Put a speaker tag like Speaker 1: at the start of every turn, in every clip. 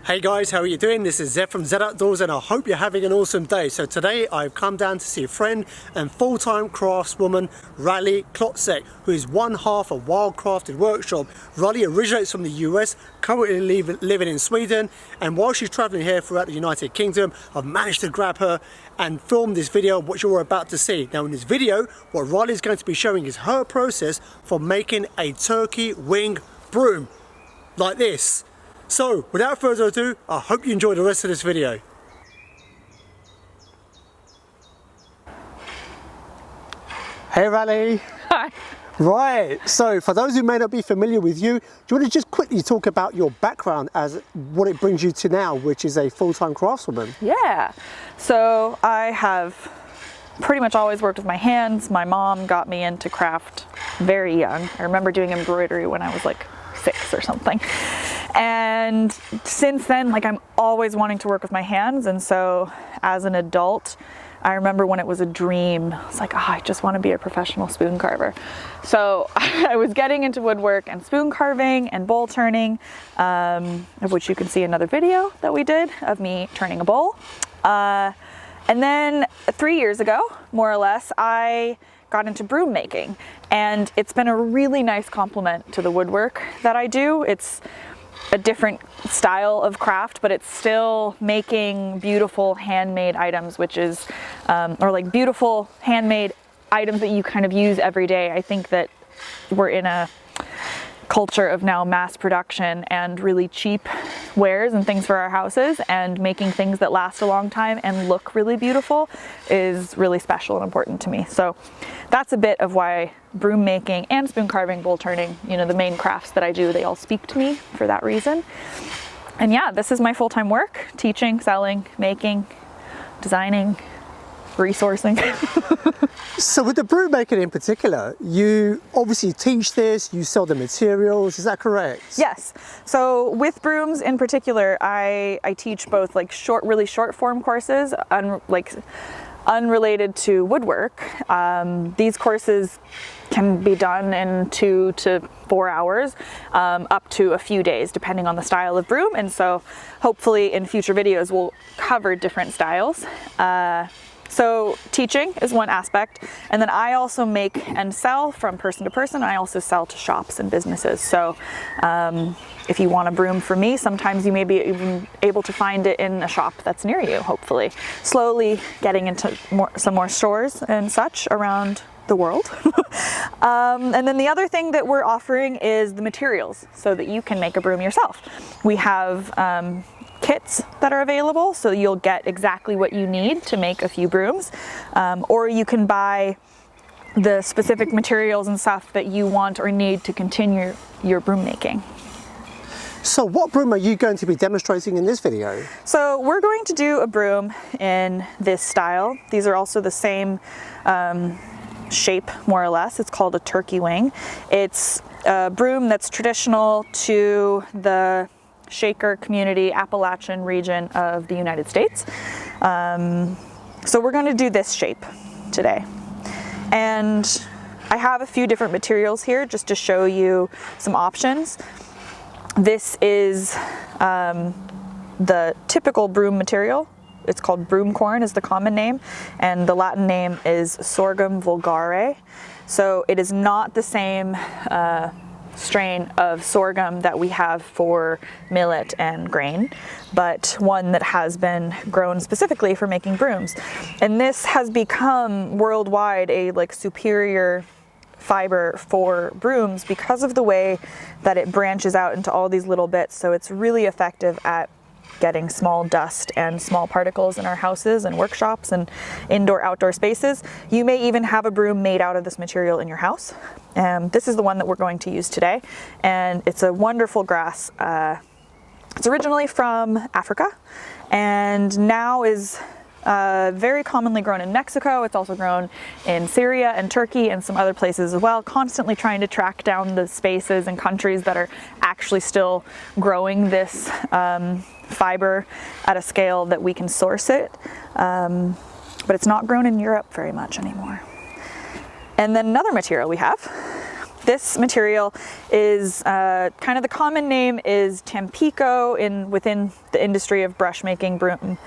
Speaker 1: Hey guys, how are you doing? This is Zed from Zed Outdoors and I hope you're having an awesome day. So today I've come down to see a friend and full-time craftswoman, Raleigh Klotzek, who is one half of Wild Crafted Workshop. Raleigh originates from the US, currently living in Sweden, and while she's traveling here throughout the United Kingdom, I've managed to grab her and film this video of what you're about to see. Now in this video, what Raleigh is going to be showing is her process for making a turkey wing broom, like this. So, without further ado, I hope you enjoy the rest of this video. Hey Raleigh.
Speaker 2: Hi.
Speaker 1: Right, so for those who may not be familiar with you, do you want to just quickly talk about your background as what it brings you to now, which is a full-time craftswoman?
Speaker 2: Yeah, so I have pretty much always worked with my hands. My mom got me into craft very young. I remember doing embroidery when I was like 6 or something. And since then, like, I'm always wanting to work with my hands. And so as an adult, I remember when it was a dream, I was like, oh, I just want to be a professional spoon carver. So I was getting into woodwork and spoon carving and bowl turning, of which you can see another video that we did of me turning a bowl. And then 3 years ago, more or less, I got into broom making, and it's been a really nice complement to the woodwork that I do. It's a different style of craft, but it's still making beautiful handmade items, which is, or like beautiful handmade items that you kind of use every day. I think that we're in a culture of now mass production and really cheap wares and things for our houses, and making things that last a long time and look really beautiful is really special and important to me. So that's a bit of why broom making and spoon carving, bowl turning, you know, the main crafts that I do, they all speak to me for that reason. And yeah, this is my full-time work: teaching, selling, making, designing, resourcing.
Speaker 1: So with the broom making in particular, you obviously teach this, you sell the materials, is that correct?
Speaker 2: Yes. So with brooms in particular, I teach both like really short form courses, unrelated to woodwork. These courses can be done in 2 to 4 hours, up to a few days, depending on the style of broom. And so hopefully in future videos, we'll cover different styles. So teaching is one aspect, and then I also make and sell from person to person. I also sell to shops and businesses. So if you want a broom from me, sometimes you may be even able to find it in a shop that's near you, hopefully. Slowly getting into some more stores and such around the world. And then the other thing that we're offering is the materials so that you can make a broom yourself. We have kits that are available, so you'll get exactly what you need to make a few brooms, or you can buy the specific materials and stuff that you want or need to continue your broom making.
Speaker 1: So what broom are you going to be demonstrating in this video? So
Speaker 2: we're going to do a broom in this style. These are also the same shape, more or less. It's called a turkey wing. It's a broom that's traditional to the Shaker community, Appalachian region of the United States. So we're going to do this shape today. And I have a few different materials here just to show you some options. This is the typical broom material. It's called broom corn is the common name, and the Latin name is Sorghum vulgare. So it is not the same strain of sorghum that we have for millet and grain, but one that has been grown specifically for making brooms. And this has become worldwide a superior fiber for brooms because of the way that it branches out into all these little bits. So it's really effective at getting small dust and small particles in our houses and workshops and indoor outdoor spaces. You may even have a broom made out of this material in your house. This is the one that we're going to use today, and it's a wonderful grass. It's originally from Africa and now is very commonly grown in Mexico. It's also grown in Syria and Turkey and some other places as well, constantly trying to track down the spaces and countries that are actually still growing this fiber at a scale that we can source it. But it's not grown in Europe very much anymore. And then another material we have This material is kind of the common name is Tampico within the industry of brush making, broom,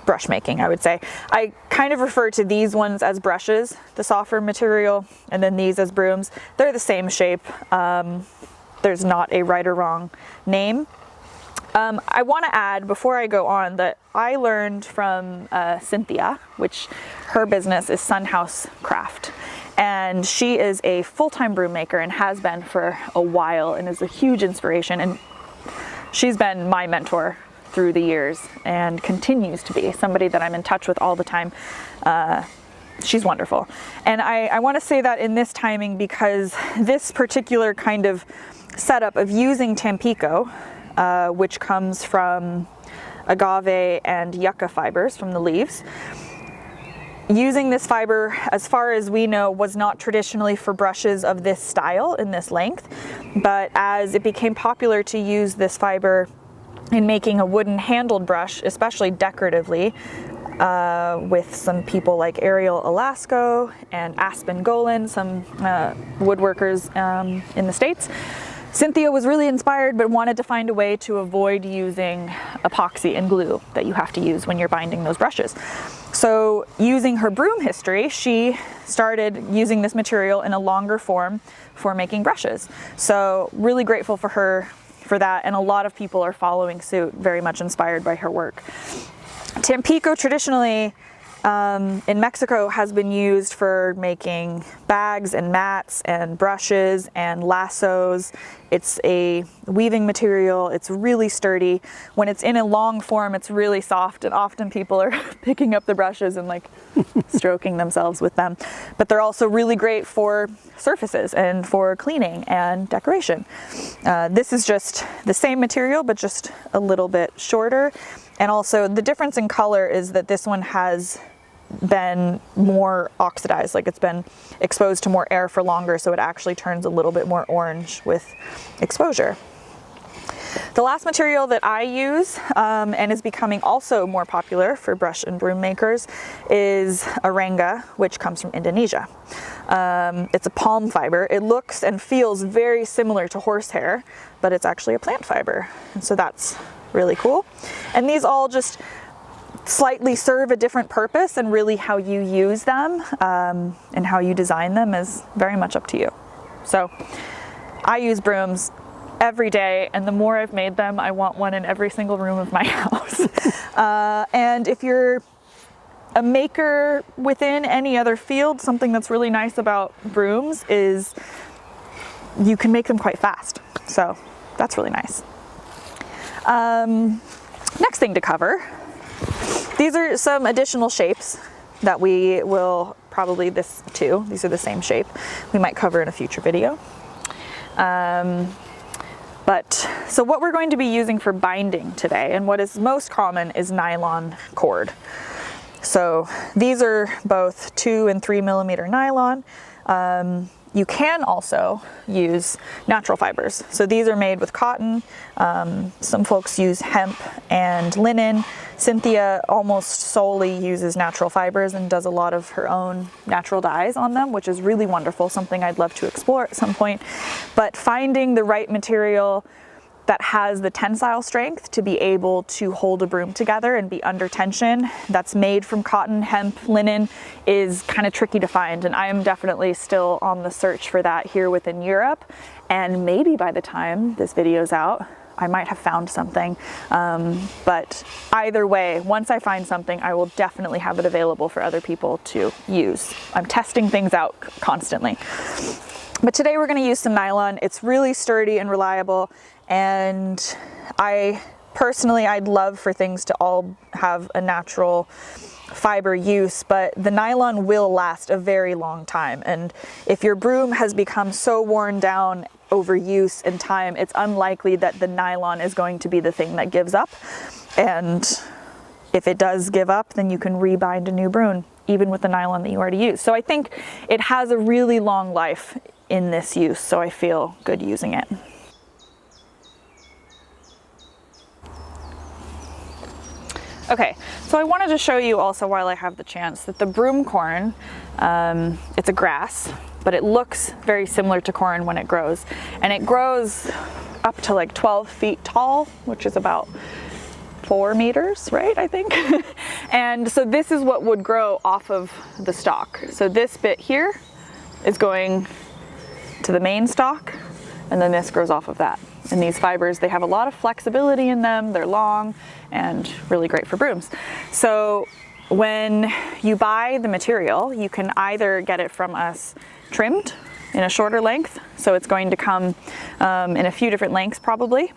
Speaker 2: brush making, I would say. I kind of refer to these ones as brushes, the softer material, and then these as brooms. They're the same shape. There's not a right or wrong name. I want to add before I go on that I learned from Cynthia, which her business is Sunhouse Craft. And she is a full-time broom maker and has been for a while and is a huge inspiration. And she's been my mentor through the years and continues to be somebody that I'm in touch with all the time. She's wonderful. And I want to say that in this timing because this particular kind of setup of using Tampico, which comes from agave and yucca fibers from the leaves, using this fiber, as far as we know, was not traditionally for brushes of this style in this length, but as it became popular to use this fiber in making a wooden handled brush, especially decoratively, with some people like Ariel Alasco and Aspen Golan, some woodworkers in the States, Cynthia was really inspired but wanted to find a way to avoid using epoxy and glue that you have to use when you're binding those brushes. So using her broom history, she started using this material in a longer form for making brushes. So really grateful for her for that, and a lot of people are following suit, very much inspired by her work. Tampico traditionally in Mexico has been used for making bags and mats and brushes and lassos. It's a weaving material. It's really sturdy. When it's in a long form, it's really soft, and often people are picking up the brushes and like stroking themselves with them. But they're also really great for surfaces and for cleaning and decoration. This is just the same material, but just a little bit shorter. And also the difference in color is that this one has been more oxidized, like it's been exposed to more air for longer, so it actually turns a little bit more orange with exposure. The last material that I use and is becoming also more popular for brush and broom makers is Arenga, which comes from Indonesia. It's a palm fiber. It looks and feels very similar to horsehair, but it's actually a plant fiber, and so that's really cool. And these all just slightly serve a different purpose, and really how you use them and how you design them is very much up to you. So I use brooms every day, and the more I've made them, I want one in every single room of my house. And if you're a maker within any other field, something that's really nice about brooms is you can make them quite fast. So that's really nice. Next thing to cover, these are some additional shapes that we will probably, these are the same shape, we might cover in a future video. So what we're going to be using for binding today, and what is most common, is nylon cord. So these are both 2 and 3 millimeter nylon. You can also use natural fibers. So these are made with cotton. Some folks use hemp and linen. Cynthia almost solely uses natural fibers and does a lot of her own natural dyes on them, which is really wonderful, something I'd love to explore at some point. But finding the right material that has the tensile strength to be able to hold a broom together and be under tension, that's made from cotton, hemp, linen, is kind of tricky to find. And I am definitely still on the search for that here within Europe. And maybe by the time this video's out, I might have found something. But either way, once I find something, I will definitely have it available for other people to use. I'm testing things out constantly. But today we're going to use some nylon. It's really sturdy and reliable. And I'd love for things to all have a natural fiber use, but the nylon will last a very long time. And if your broom has become so worn down over use and time, it's unlikely that the nylon is going to be the thing that gives up. And if it does give up, then you can rebind a new broom, even with the nylon that you already used. So I think it has a really long life in this use, so I feel good using it. Okay, so I wanted to show you also while I have the chance that the broom corn, it's a grass, but it looks very similar to corn when it grows. And it grows up to like 12 feet tall, which is about 4 meters, right, I think? And so this is what would grow off of the stalk. So this bit here is going to the main stalk, and then this grows off of that. And these fibers, they have a lot of flexibility in them, they're long, and really great for brooms. So when you buy the material, you can either get it from us trimmed in a shorter length, so it's going to come in a few different lengths probably,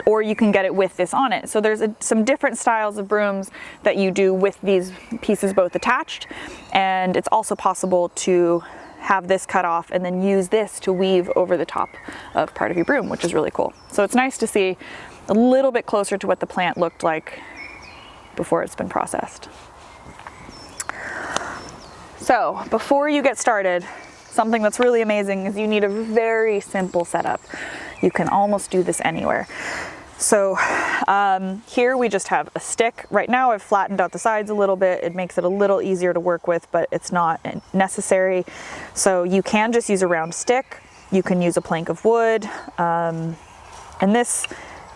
Speaker 2: or you can get it with this on it. So there's some different styles of brooms that you do with these pieces both attached, and it's also possible to have this cut off and then use this to weave over the top of part of your broom, which is really cool. So it's nice to see a little bit closer to what the plant looked like before it's been processed. So before you get started, something that's really amazing is you need a very simple setup. You can almost do this anywhere. So here we just have a stick. Right now I've flattened out the sides a little bit. It makes it a little easier to work with, but it's not necessary. So you can just use a round stick. You can use a plank of wood. And this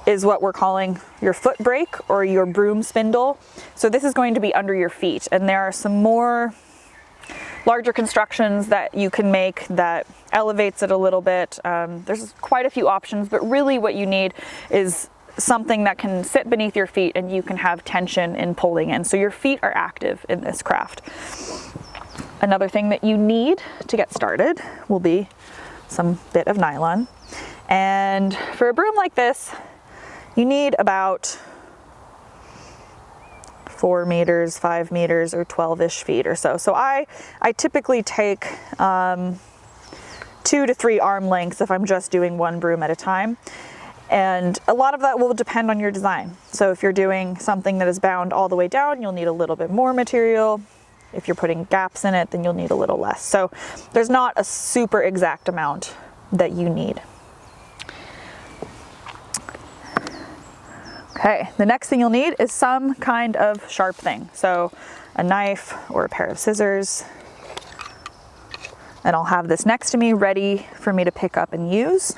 Speaker 2: is what we're calling your foot brake or your broom spindle. So this is going to be under your feet, and there are some more larger constructions that you can make that elevates it a little bit. There's quite a few options, but really what you need is something that can sit beneath your feet and you can have tension in pulling in. So your feet are active in this craft. Another thing that you need to get started will be some bit of nylon. And for a broom like this, you need about 4 meters, 5 meters, or 12-ish feet or so. So I typically take 2 to 3 arm lengths if I'm just doing one broom at a time. And a lot of that will depend on your design. So if you're doing something that is bound all the way down, you'll need a little bit more material. If you're putting gaps in it, then you'll need a little less. So there's not a super exact amount that you need. Okay, the next thing you'll need is some kind of sharp thing. So a knife or a pair of scissors. And I'll have this next to me ready for me to pick up and use.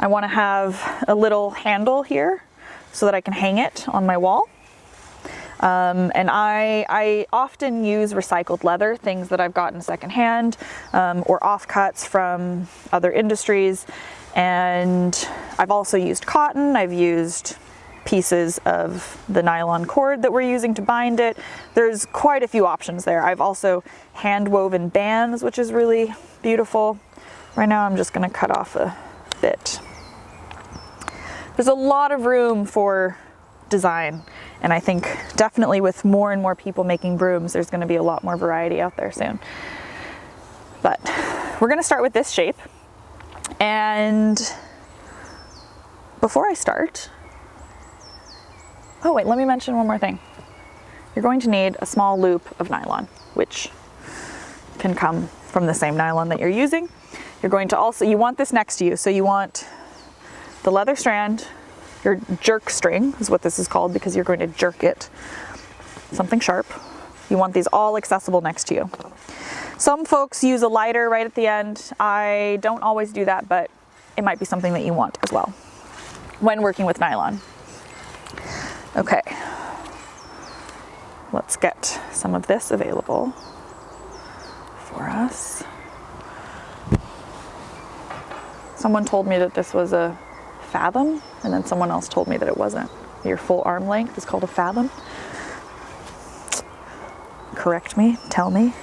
Speaker 2: I want to have a little handle here so that I can hang it on my wall. And I often use recycled leather, things that I've gotten secondhand, or offcuts from other industries. And I've also used cotton. I've used pieces of the nylon cord that we're using to bind it. There's quite a few options there. I've also hand woven bands, which is really beautiful. Right now I'm just going to cut off a bit. There's a lot of room for design, and I think definitely with more and more people making brooms, there's going to be a lot more variety out there soon. But we're going to start with this shape. And before I start, oh wait, let me mention one more thing. You're going to need a small loop of nylon, which can come from the same nylon that you're using. You're going to also, you want this next to you, so you want the leather strand, your jerk string is what this is called because you're going to jerk it, something sharp. You want these all accessible next to you. Some folks use a lighter right at the end. I don't always do that, but it might be something that you want as well when working with nylon. Okay, let's get some of this available for us. Someone told me that this was a fathom, and then someone else told me that it wasn't. Your full arm length is called a fathom. Correct me, tell me.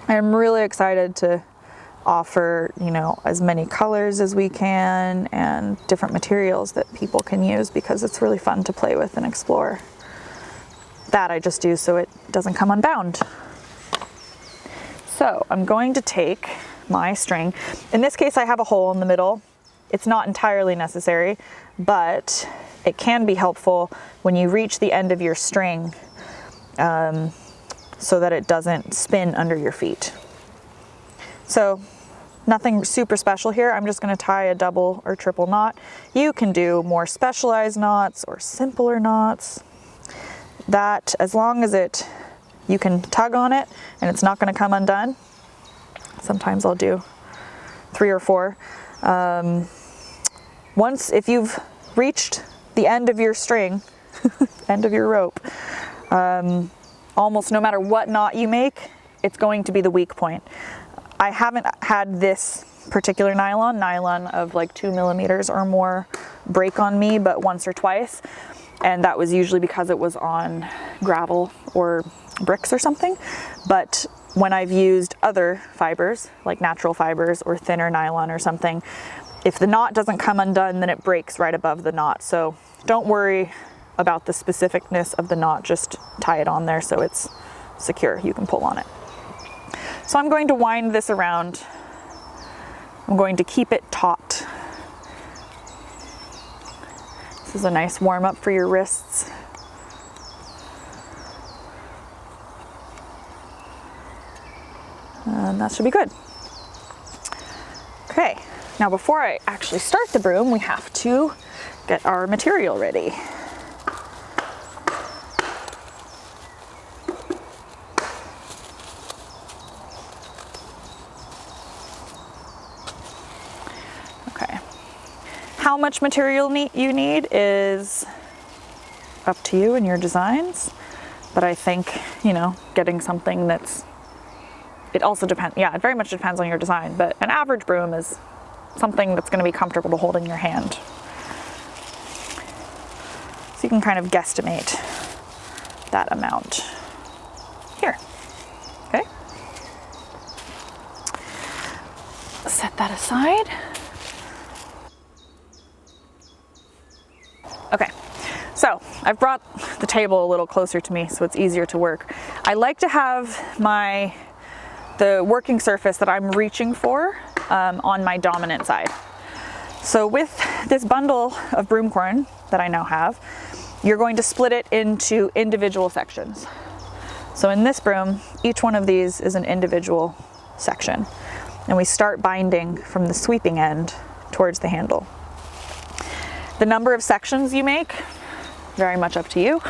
Speaker 2: I'm really excited to offer, as many colors as we can and different materials that people can use because it's really fun to play with and explore. That I just do so it doesn't come unbound. So I'm going to take my string. In this case, I have a hole in the middle. It's not entirely necessary, but it can be helpful when you reach the end of your string so that it doesn't spin under your feet. So nothing super special here. I'm just going to tie a double or triple knot. You can do more specialized knots or simpler knots. That, as long as you can tug on it and it's not going to come undone. Sometimes I'll do 3 or 4. If you've reached the end of your string, end of your rope, almost no matter what knot you make, it's going to be the weak point. I haven't had this particular nylon of like 2 millimeters or more break on me, but once or twice. And that was usually because it was on gravel or bricks or something. But when I've used other fibers, like natural fibers or thinner nylon or something, if the knot doesn't come undone, then it breaks right above the knot. So don't worry about the specificness of the knot, just tie it on there so it's secure. You can pull on it. So I'm going to wind this around. I'm going to keep it taut. This is a nice warm up for your wrists. And that should be good. Okay, now before I actually start the broom, we have to get our material ready. Okay, how much material you need is up to you and your designs, but I think, you know, getting something it also depends, yeah, it very much depends on your design, but an average broom is something that's going to be comfortable to hold in your hand. So you can kind of guesstimate that amount here. Okay. Set that aside. Okay. So I've brought the table a little closer to me so it's easier to work. I like to have the working surface that I'm reaching for on my dominant side. So with this bundle of broomcorn that I now have, you're going to split it into individual sections. So in this broom, each one of these is an individual section. And we start binding from the sweeping end towards the handle. The number of sections you make, very much up to you.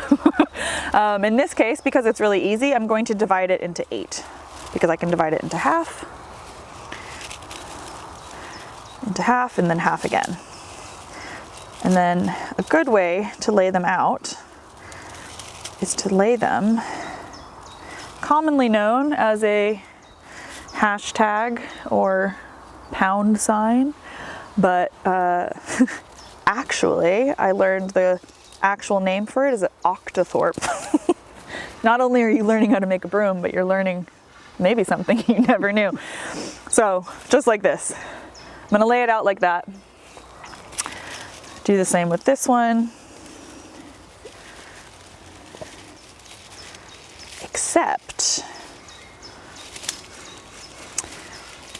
Speaker 2: In this case, because it's really easy, I'm going to divide it into 8. Because I can divide it into half, and then half again. And then a good way to lay them out is to lay them, commonly known as a hashtag or pound sign, but actually I learned the actual name for it is an octothorpe. Not only are you learning how to make a broom, but you're learning maybe something you never knew. So just like this, I'm gonna lay it out like that. Do the same with this one. Except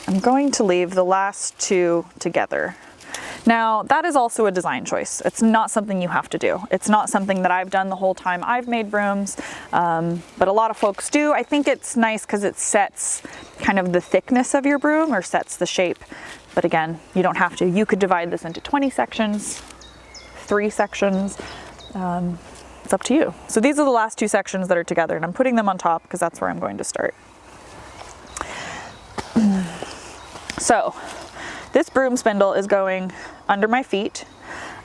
Speaker 2: I'm going to leave the last 2 together. Now that is also a design choice. It's not something you have to do. It's not something that I've done the whole time I've made brooms, but a lot of folks do. I think it's nice because it sets kind of the thickness of your broom or sets the shape. But again, you don't have to. You could divide this into 20 sections, 3 sections. It's up to you. So these are the last 2 sections that are together, and I'm putting them on top because that's where I'm going to start. So this broom spindle is going under my feet.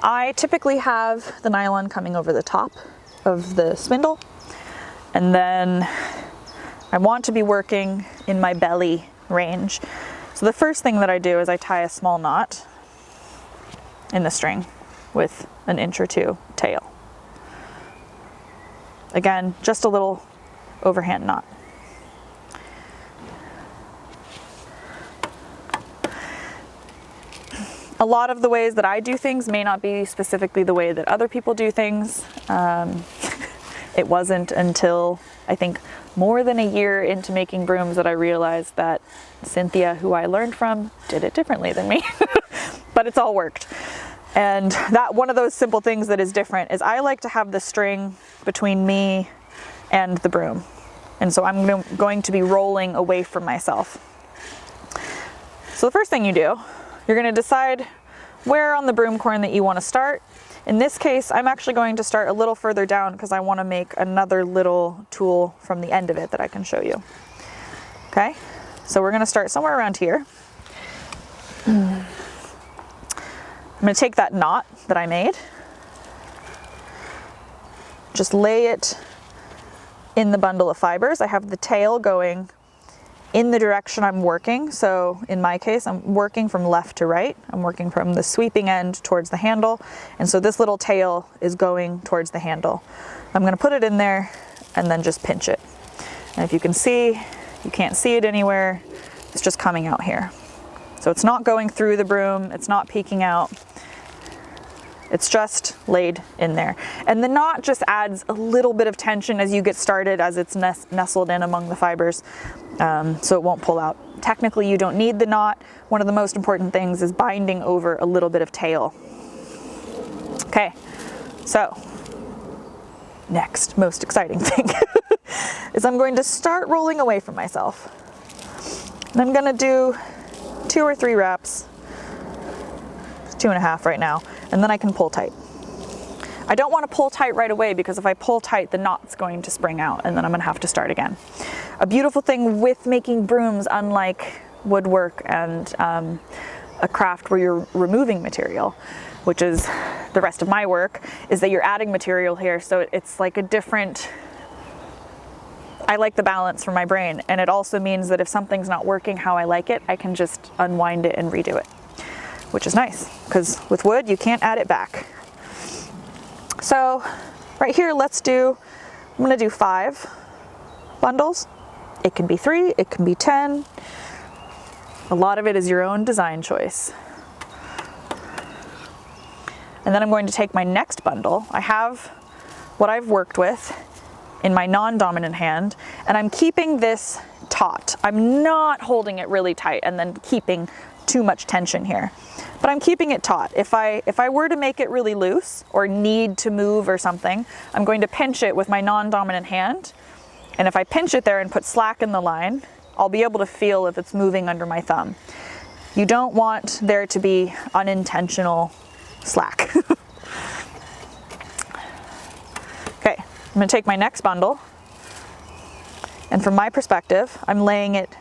Speaker 2: I typically have the nylon coming over the top of the spindle, and then I want to be working in my belly range. So the first thing that I do is I tie a small knot in the string with an inch or 2 tail. Again, just a little overhand knot. A lot of the ways that I do things may not be specifically the way that other people do things. It wasn't until I think more than a year into making brooms that I realized that Cynthia, who I learned from, did it differently than me. But it's all worked. And that one of those simple things that is different is I like to have the string between me and the broom. And so I'm going to be rolling away from myself. So the first thing you do, you're going to decide where on the broom corn that you want to start. In this case, I'm actually going to start a little further down because I want to make another little tool from the end of it that I can show you. Okay, so we're going to start somewhere around here. I'm going to take that knot that I made, just lay it in the bundle of fibers. I have the tail going in the direction I'm working. So in my case, I'm working from left to right. I'm working from the sweeping end towards the handle. And so this little tail is going towards the handle. I'm going to put it in there and then just pinch it. And if you can see, you can't see it anywhere. It's just coming out here. So it's not going through the broom. It's not peeking out. It's just laid in there. And the knot just adds a little bit of tension as you get started, as it's nestled in among the fibers, so it won't pull out. Technically, you don't need the knot. One of the most important things is binding over a little bit of tail. Okay, so next, most exciting thing is I'm going to start rolling away from myself. And I'm gonna do 2 or 3 wraps, 2.5 right now, and then I can pull tight. I don't want to pull tight right away because if I pull tight, the knot's going to spring out and then I'm gonna have to start again. A beautiful thing with making brooms, unlike woodwork and a craft where you're removing material, which is the rest of my work, is that you're adding material here. So it's like a different, I like the balance for my brain. And it also means that if something's not working how I like it, I can just unwind it and redo it, which is nice because with wood, you can't add it back. So right here, I'm gonna do 5 bundles. It can be 3, it can be 10. A lot of it is your own design choice. And then I'm going to take my next bundle. I have what I've worked with in my non-dominant hand, and I'm keeping this taut. I'm not holding it really tight and then keeping too much tension here, but I'm keeping it taut. If I were to make it really loose or need to move or something, I'm going to pinch it with my non-dominant hand. And if I pinch it there and put slack in the line, I'll be able to feel if it's moving under my thumb. You don't want there to be unintentional slack. Okay, I'm gonna take my next bundle, and from my perspective, I'm laying it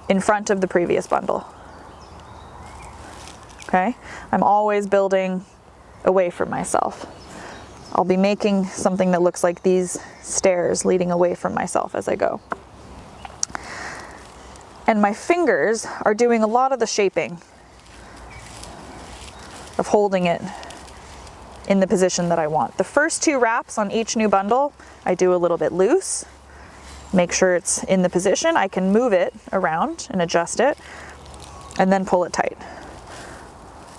Speaker 2: in front of the previous bundle. Okay, I'm always building away from myself. I'll be making something that looks like these stairs leading away from myself as I go. And my fingers are doing a lot of the shaping of holding it in the position that I want. The first 2 wraps on each new bundle, I do a little bit loose, make sure it's in the position. I can move it around and adjust it, and then pull it tight.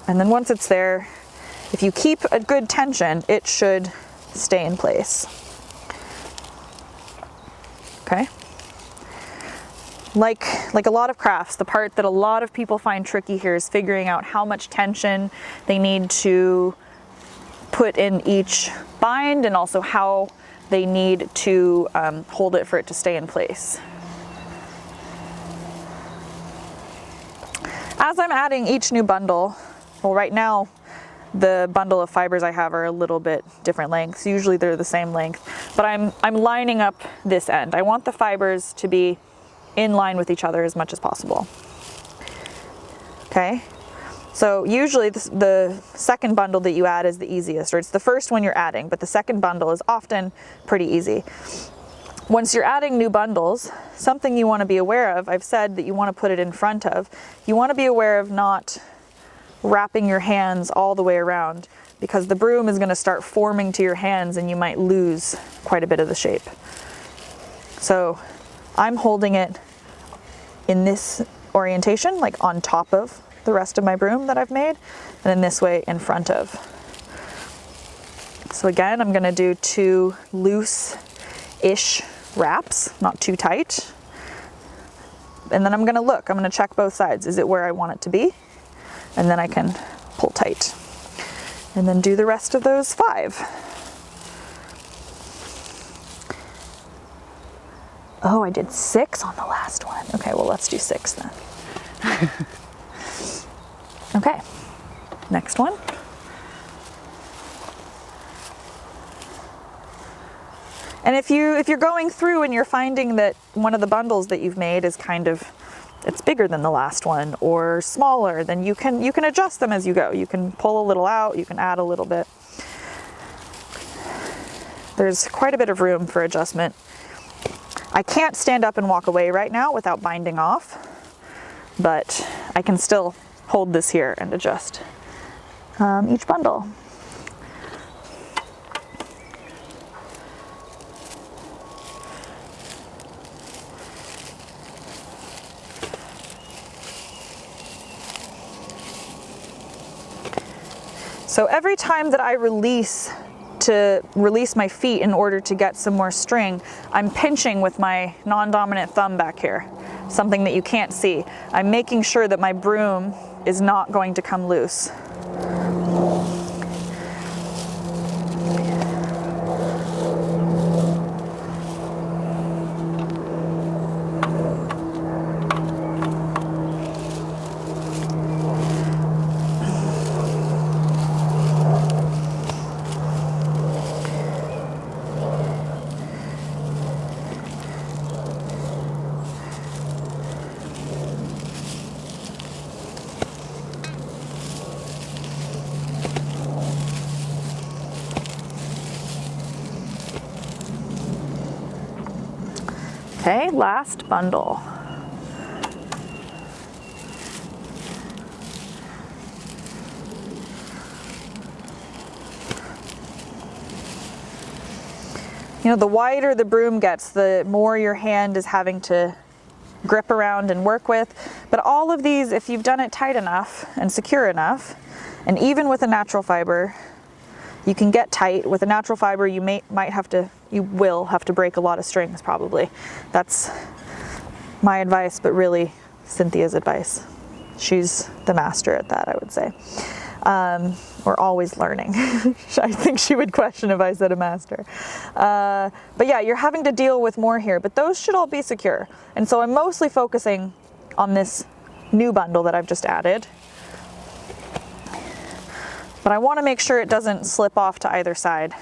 Speaker 2: And then once it's there, if you keep a good tension, it should stay in place. Okay? Like a lot of crafts, the part that a lot of people find tricky here is figuring out how much tension they need to put in each bind, and also how they need to hold it for it to stay in place. As I'm adding each new bundle, well, right now the bundle of fibers I have are a little bit different lengths. Usually they're the same length, but I'm lining up this end. I want the fibers to be in line with each other as much as possible. Okay, so usually the second bundle that you add is the easiest, or it's the first one you're adding, but the second bundle is often pretty easy. Once you're adding new bundles, something you want to be aware of, I've said that you want to put it in front of, you want to be aware of not wrapping your hands all the way around, because the broom is going to start forming to your hands and you might lose quite a bit of the shape. So I'm holding it in this orientation, like on top of the rest of my broom that I've made, and then this way in front of. So again, I'm going to do 2 loose-ish wraps, not too tight. And then I'm going to check both sides. Is it where I want it to be? And then I can pull tight. And then do the rest of those 5. Oh, I did 6 on the last one. Okay, well, let's do 6 then. Okay, next one. And if you're going through and you're finding that one of the bundles that you've made is kind of, it's bigger than the last one or smaller, then you can adjust them as you go. You can pull a little out, you can add a little bit. There's quite a bit of room for adjustment. I can't stand up and walk away right now without binding off, but I can still hold this here and adjust each bundle. So every time that I release my feet in order to get some more string, I'm pinching with my non-dominant thumb back here, something that you can't see. I'm making sure that my broom is not going to come loose. Okay, last bundle. You know, the wider the broom gets, the more your hand is having to grip around and work with. But all of these, if you've done it tight enough and secure enough, and even with a natural fiber, you can get tight. With a natural fiber, you will have to break a lot of strings probably. That's my advice, but really Cynthia's advice. She's the master at that, I would say. We're always learning. I think she would question if I said a master. But yeah, you're having to deal with more here, but those should all be secure. And so I'm mostly focusing on this new bundle that I've just added. But I want to make sure it doesn't slip off to either side.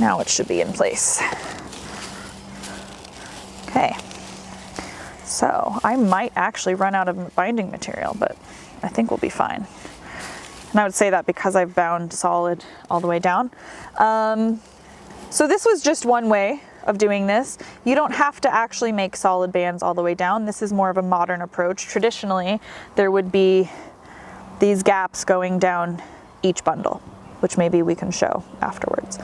Speaker 2: Now it should be in place. Okay, so I might actually run out of binding material, but I think we'll be fine. And I would say that because I've bound solid all the way down. So this was just one way of doing this. You don't have to actually make solid bands all the way down. This is more of a modern approach. Traditionally, there would be these gaps going down each bundle, which maybe we can show afterwards.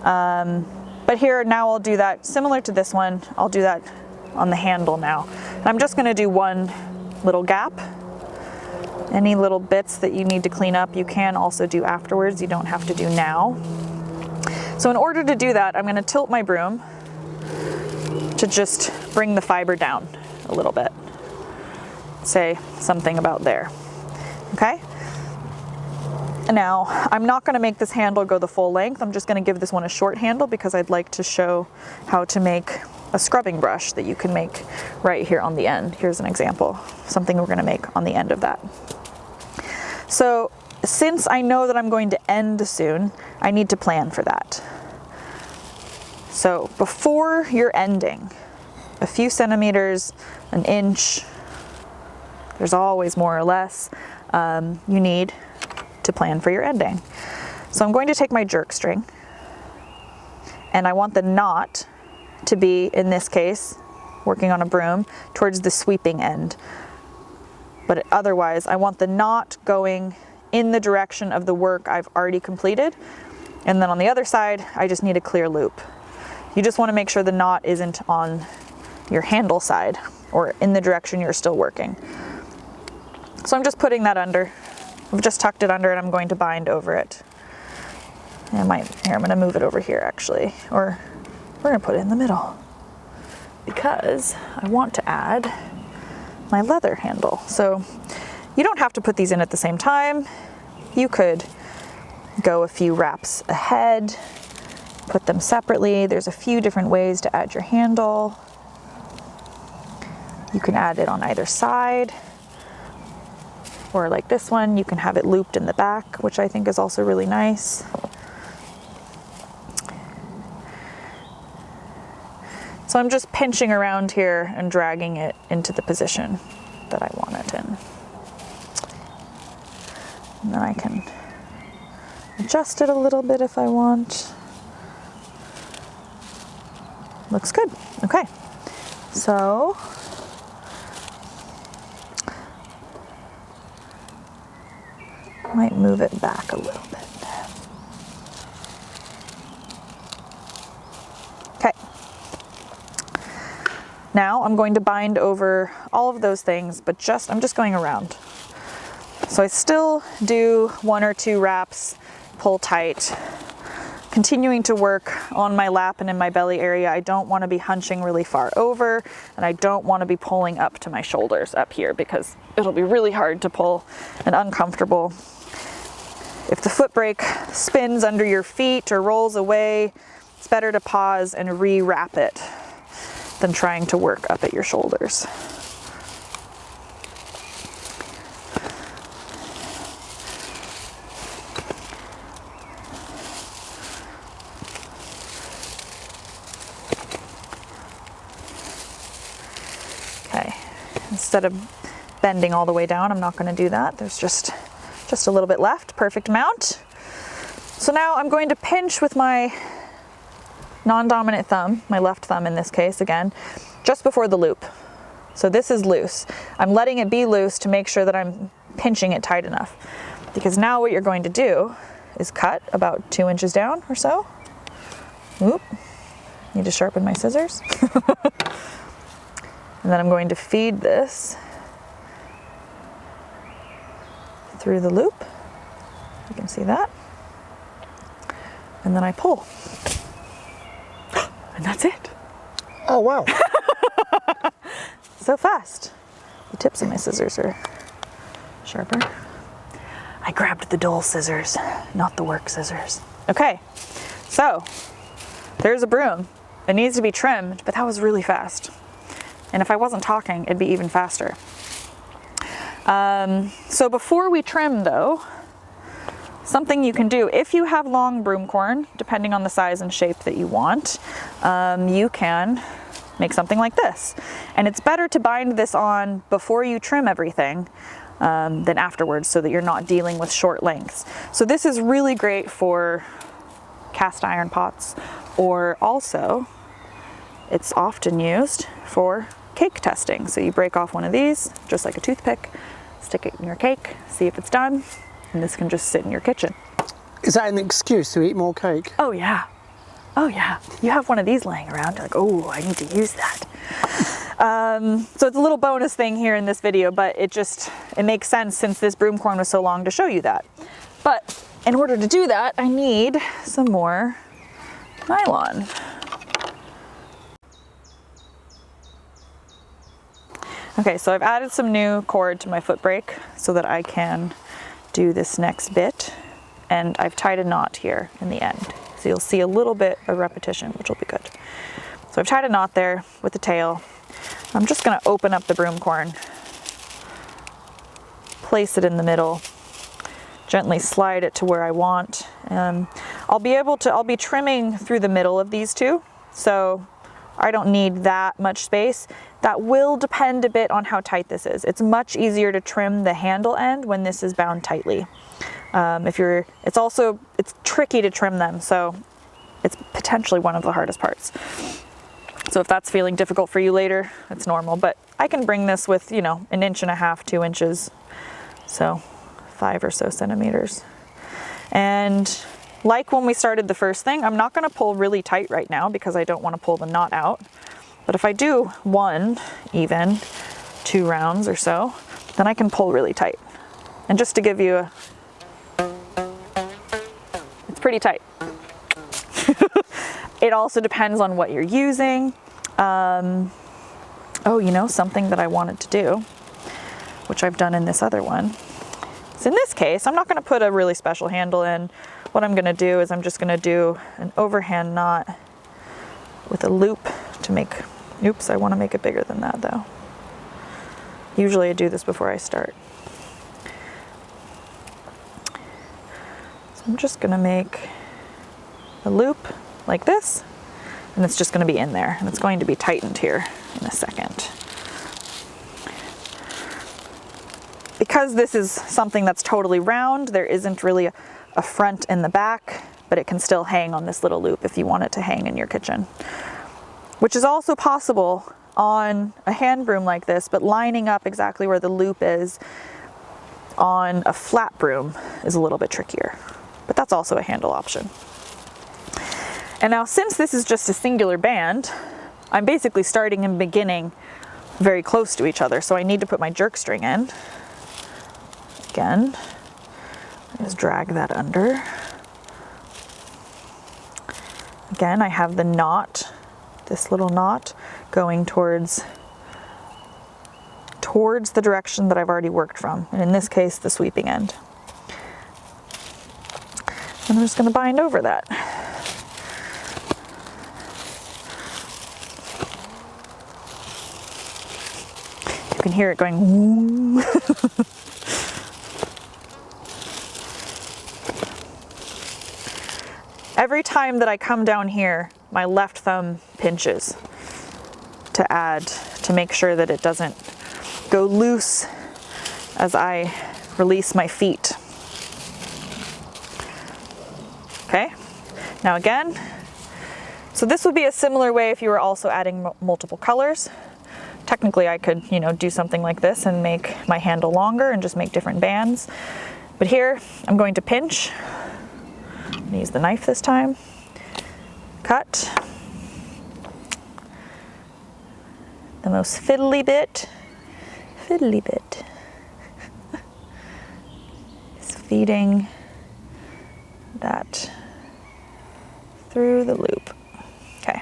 Speaker 2: But here now I'll do that similar to this one. I'll do that on the handle now. And I'm just gonna do one little gap. Any little bits that you need to clean up, you can also do afterwards. You don't have to do now. So in order to do that, I'm gonna tilt my broom to just bring the fiber down a little bit. Say something about there, okay? And now, I'm not gonna make this handle go the full length. I'm just gonna give this one a short handle because I'd like to show how to make a scrubbing brush that you can make right here on the end. Here's an example, something we're gonna make on the end of that. So, since I know that I'm going to end soon, I need to plan for that. So before you're ending, a few centimeters, an inch, there's always more or less, you need to plan for your ending. So I'm going to take my jerk string, and I want the knot to be, in this case, working on a broom, towards the sweeping end. But otherwise, I want the knot going in the direction of the work I've already completed. And then on the other side, I just need a clear loop. You just want to make sure the knot isn't on your handle side or in the direction you're still working. So I'm just putting that under. I've just tucked it under and I'm going to bind over it. Here, I'm going to move it over here actually, or we're going to put it in the middle because I want to add my leather handle. So you don't have to put these in at the same time. You could go a few wraps ahead, put them separately. There's a few different ways to add your handle. You can add it on either side, or like this one, you can have it looped in the back, which I think is also really nice. So I'm just pinching around here and dragging it into the position that I want it in. And then I can adjust it a little bit if I want. Looks good. Okay. So might move it back a little bit. Okay. Now I'm going to bind over all of those things, but I'm just going around. So I still do 1 or 2 wraps, pull tight, continuing to work on my lap and in my belly area. I don't want to be hunching really far over, and I don't want to be pulling up to my shoulders up here because it'll be really hard to pull and uncomfortable. If the foot brake spins under your feet or rolls away, it's better to pause and re-wrap it than trying to work up at your shoulders. Okay, instead of bending all the way down, I'm not going to do that. There's just a little bit left, perfect amount. So now I'm going to pinch with my non-dominant thumb, my left thumb in this case again, just before the loop. So this is loose. I'm letting it be loose to make sure that I'm pinching it tight enough. Because now what you're going to do is cut about 2 inches down or so. Oop, need to sharpen my scissors. And then I'm going to feed this through the loop. You can see that. And then I pull. And that's it.
Speaker 1: Oh, wow.
Speaker 2: So fast. The tips of my scissors are sharper. I grabbed the dull scissors, not the work scissors. Okay, so there's a broom. It needs to be trimmed, but that was really fast. And if I wasn't talking, it'd be even faster. So before we trim though, something you can do, if you have long broom corn, depending on the size and shape that you want, you can make something like this. And it's better to bind this on before you trim everything than afterwards, so that you're not dealing with short lengths. So this is really great for cast iron pots, or also it's often used for cake testing. So you break off one of these, just like a toothpick, stick it in your cake, see if it's done, and this can just sit in your kitchen.
Speaker 1: Is that an excuse to eat more cake?
Speaker 2: Oh yeah. Oh yeah. You have one of these laying around, you're like, oh, I need to use that. So it's a little bonus thing here in this video, but it makes sense since this broom corn was so long to show you that. But in order to do that, I need some more nylon. Okay, so I've added some new cord to my foot brake so that I can do this next bit, and I've tied a knot here in the end. So you'll see a little bit of repetition, which will be good. So I've tied a knot there with the tail. I'm just gonna open up the broom corn, place it in the middle, gently slide it to where I want. I'll be trimming through the middle of these two, so I don't need that much space. That will depend a bit on how tight this is. It's much easier to trim the handle end when this is bound tightly. It's tricky to trim them, so it's potentially one of the hardest parts. So if that's feeling difficult for you later, it's normal, but I can bring this with, 1.5 inches, 2 inches, so 5 or so centimeters. And like when we started the first thing, I'm not gonna pull really tight right now because I don't wanna pull the knot out. But if I do 1, even 2 rounds or so, then I can pull really tight. And just to give you it's pretty tight. It also depends on what you're using. Something that I wanted to do, which I've done in this other one. So in this case, I'm not gonna put a really special handle in. What I'm gonna do is I'm just gonna do an overhand knot with a loop to make, oops, I wanna make it bigger than that though. Usually I do this before I start. So I'm just gonna make a loop like this, and it's just gonna be in there, and it's going to be tightened here in a second. Because this is something that's totally round, there isn't really a front and the back, but it can still hang on this little loop if you want it to hang in your kitchen. Which is also possible on a hand broom like this, but lining up exactly where the loop is on a flat broom is a little bit trickier. But that's also a handle option. And now, since this is just a singular band, I'm basically starting and beginning very close to each other, so I need to put my jerk string in. Again, just drag that under. Again, I have the knot, this little knot, going towards the direction that I've already worked from, and in this case, the sweeping end. And I'm just going to bind over that. You can hear it going woo. Every time that I come down here, my left thumb pinches to make sure that it doesn't go loose as I release my feet. Okay, now again, so this would be a similar way if you were also adding multiple colors. Technically I could, do something like this and make my handle longer and just make different bands. But here, I'm going to pinch. I'm gonna use the knife this time. Cut. The most fiddly bit is feeding that through the loop. Okay,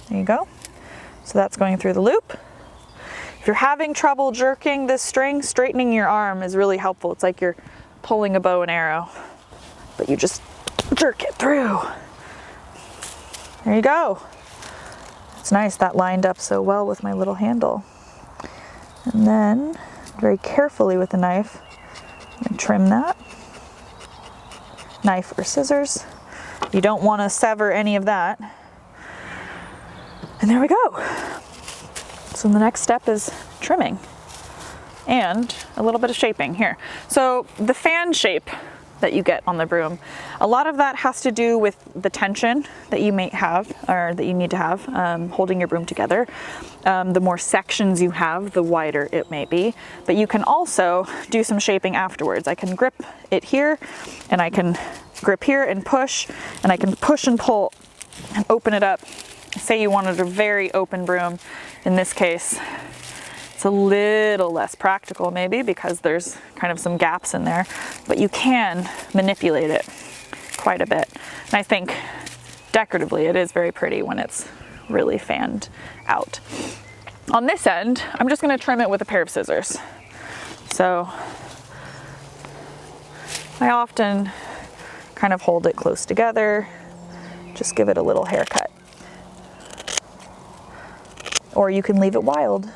Speaker 2: there you go. So that's going through the loop. If you're having trouble jerking this string, straightening your arm is really helpful. It's like you're pulling a bow and arrow, but you just jerk it through. There you go. It's nice that lined up so well with my little handle. And then very carefully with the knife, I'm gonna trim that. Knife or scissors. You don't want to sever any of that. And there we go. So the next step is trimming and a little bit of shaping here. So the fan shape that you get on the broom, a lot of that has to do with the tension that you may have, or that you need to have, holding your broom together. The more sections you have, the wider it may be. But you can also do some shaping afterwards. I can grip it here, and I can grip here and push, and I can push and pull and open it up. Say you wanted a very open broom. In this case, it's a little less practical maybe because there's kind of some gaps in there, but you can manipulate it quite a bit. And I think decoratively it is very pretty when it's really fanned out. On this end, I'm just gonna trim it with a pair of scissors. So I often kind of hold it close together, just give it a little haircut. Or you can leave it wild.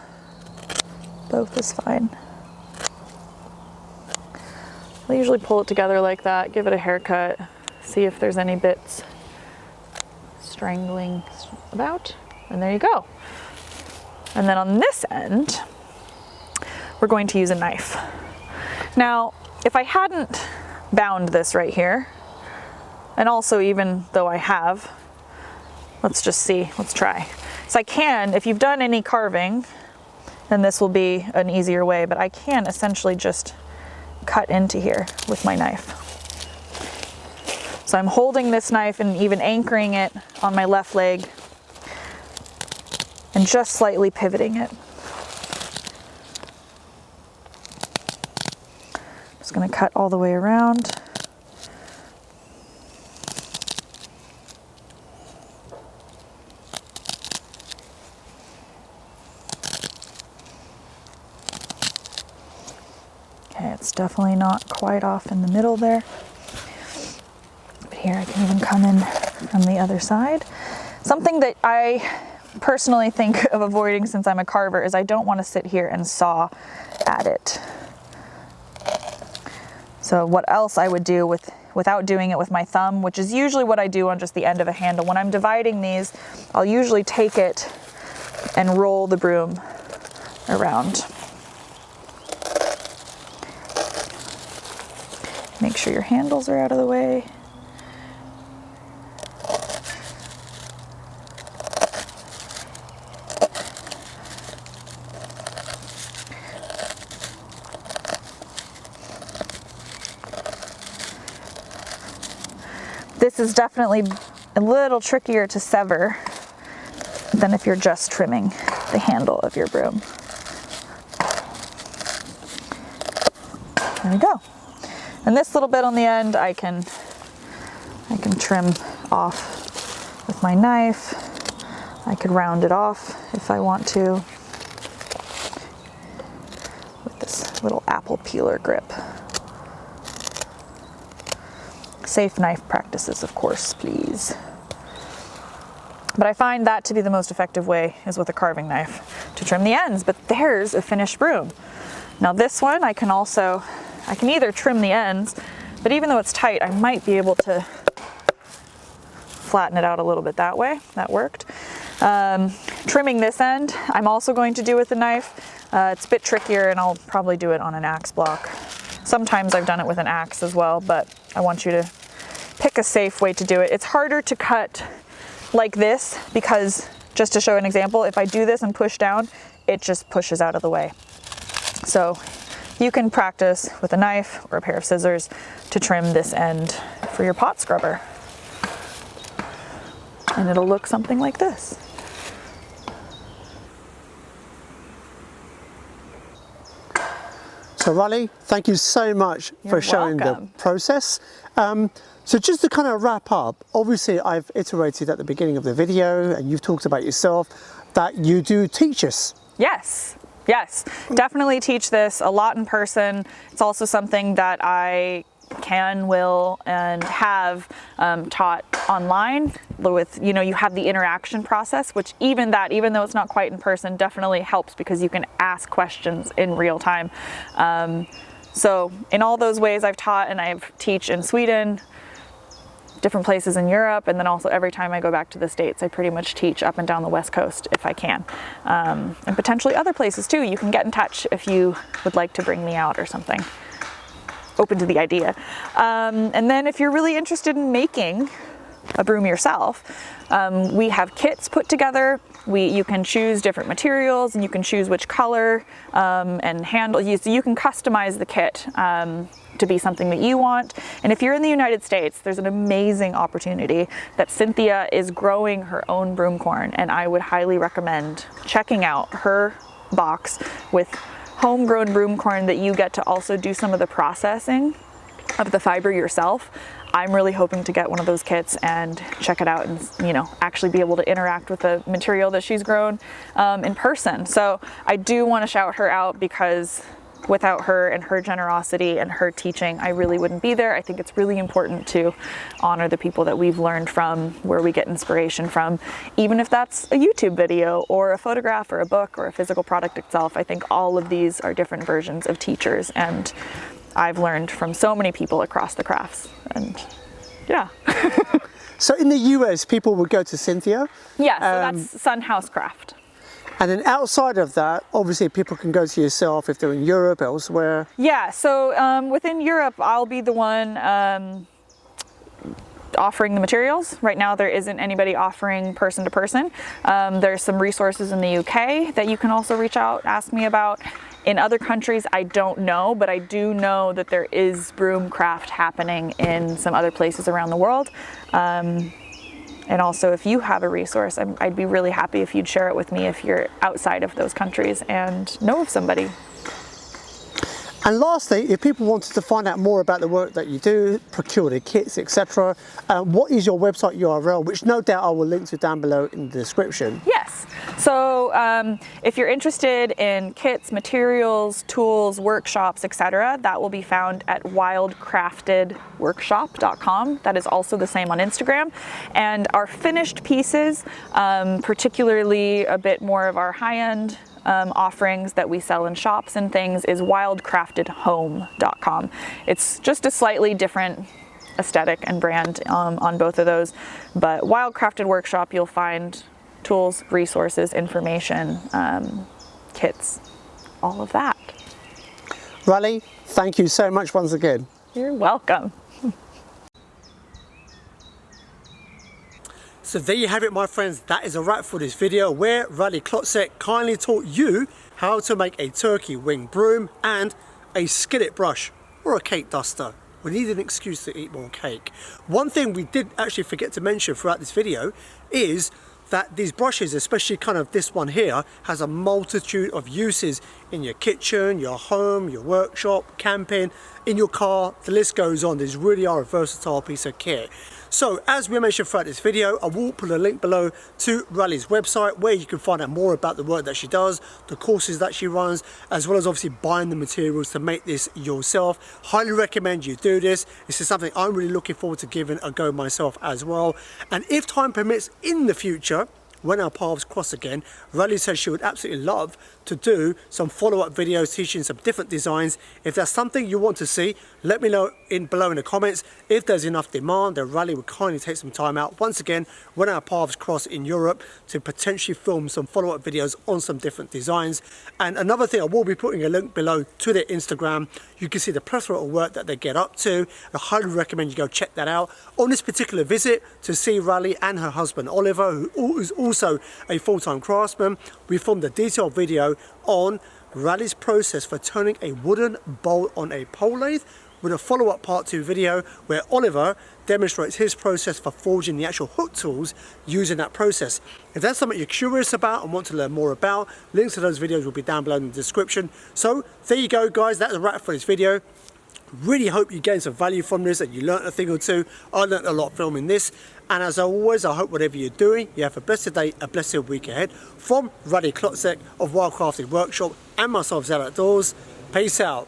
Speaker 2: Both is fine. I usually pull it together like that, give it a haircut, see if there's any bits strangling about, and there you go. And then on this end, we're going to use a knife. Now, if I hadn't bound this right here, and also even though I have, let's just see, let's try. So I can, if you've done any carving, then this will be an easier way, but I can essentially just cut into here with my knife. So I'm holding this knife and even anchoring it on my left leg and just slightly pivoting it. Just gonna cut all the way around. It's definitely not quite off in the middle there. But here I can even come in from the other side. Something that I personally think of avoiding, since I'm a carver, is I don't want to sit here and saw at it. So what else I would do without doing it with my thumb, which is usually what I do on just the end of a handle. When I'm dividing these, I'll usually take it and roll the broom around. Make sure your handles are out of the way. This is definitely a little trickier to sever than if you're just trimming the handle of your broom. There we go. And this little bit on the end, I can trim off with my knife. I could round it off if I want to with this little apple peeler grip. Safe knife practices, of course, please. But I find that to be the most effective way is with a carving knife to trim the ends. But there's a finished broom. Now this one, I can either trim the ends, but even though it's tight, I might be able to flatten it out a little bit that way. That worked. Trimming this end, I'm also going to do with a knife. It's a bit trickier, and I'll probably do it on an axe block. Sometimes I've done it with an axe as well, but I want you to pick a safe way to do it. It's harder to cut like this because, just to show an example, if I do this and push down, it just pushes out of the way. So you can practice with a knife or a pair of scissors to trim this end for your pot scrubber. And it'll look something like this.
Speaker 1: So Raleigh, thank you so much for showing
Speaker 2: welcome.
Speaker 1: the process. So just to kind of wrap up, obviously I've iterated at the beginning of the video, and you've talked about yourself, that you do teach us.
Speaker 2: Yes, yes, definitely teach this a lot in person. It's also something that I will, and have taught online with, you have the interaction process, which even though it's not quite in person, definitely helps because you can ask questions in real time. So in all those ways I've taught, and I've teach in Sweden, different places in Europe, and then also every time I go back to the States, I pretty much teach up and down the West Coast if I can. And potentially other places too. You can get in touch if you would like to bring me out or something. Open to the idea. And then if you're really interested in making a broom yourself, we have kits put together. You can choose different materials, and you can choose which color and handle. So you can customize the kit to be something that you want. And if you're in the United States, there's an amazing opportunity that Cynthia is growing her own broom corn, and I would highly recommend checking out her box with homegrown broom corn that you get to also do some of the processing of the fiber yourself. I'm really hoping to get one of those kits and check it out and, actually be able to interact with the material that she's grown in person. So I do want to shout her out because without her and her generosity and her teaching, I really wouldn't be there. I think it's really important to honor the people that we've learned from, where we get inspiration from, even if that's a YouTube video or a photograph or a book or a physical product itself. I think all of these are different versions of teachers, and I've learned from so many people across the crafts, and yeah.
Speaker 1: So in the US, people would go to Cynthia?
Speaker 2: Yeah, so that's Sun House Craft.
Speaker 1: And then outside of that, obviously people can go to yourself if they're in Europe, elsewhere.
Speaker 2: Yeah, so within Europe, I'll be the one offering the materials. Right now, there isn't anybody offering person to person. There's some resources in the UK that you can also reach out, ask me about. In other countries, I don't know, but I do know that there is broom craft happening in some other places around the world. And also, if you have a resource, I'd be really happy if you'd share it with me if you're outside of those countries and know of somebody.
Speaker 1: And lastly, if people wanted to find out more about the work that you do, procure the kits, etc., what is your website URL, which no doubt I will link to down below in the description?
Speaker 2: Yes. So if you're interested in kits, materials, tools, workshops, etc., that will be found at wildcraftedworkshop.com. That is also the same on Instagram. And our finished pieces, particularly a bit more of our high-end offerings that we sell in shops and things, is wildcraftedhome.com. It's just a slightly different aesthetic and brand on both of those, but Wildcrafted Workshop, you'll find tools, resources, information, kits, all of that.
Speaker 1: Raleigh, thank you so much once again.
Speaker 2: You're welcome.
Speaker 1: So there you have it, my friends. That is a wrap for this video where Raleigh Klotzek kindly taught you how to make a turkey wing broom and a skillet brush or a cake duster. We need an excuse to eat more cake. One thing we did actually forget to mention throughout this video is that these brushes, especially kind of this one here, has a multitude of uses in your kitchen, your home, your workshop, camping, in your car, the list goes on. These really are a versatile piece of kit. So as we mentioned throughout this video, I will put a link below to Raleigh's website where you can find out more about the work that she does, the courses that she runs, as well as obviously buying the materials to make this yourself. Highly recommend you do this. This is something I'm really looking forward to giving a go myself as well. And if time permits in the future, when our paths cross again, Raleigh says she would absolutely love to do some follow-up videos teaching some different designs. If that's something you want to see, let me know below in the comments. If there's enough demand, then Raleigh would kindly take some time out once again when our paths cross in Europe to potentially film some follow-up videos on some different designs. And another thing, I will be putting a link below to their Instagram. You can see the plethora of work that they get up to. I highly recommend you go check that out. On this particular visit to see Raleigh and her husband Oliver, who is also a full-time craftsman, we filmed a detailed video on Raleigh's process for turning a wooden bowl on a pole lathe, with a follow-up part 2 video where Oliver demonstrates his process for forging the actual hook tools using that process. If that's something you're curious about and want to learn more about, links to those videos will be down below in the description. So there you go, guys, that's a wrap for this video. Really hope you gained some value from this and you learnt a thing or two. I learnt a lot filming this. And as always, I hope whatever you're doing, you have a blessed day, a blessed week ahead. From Raleigh Klotzek of Wildcrafted Workshop and myself, Zed Outdoors. Peace out.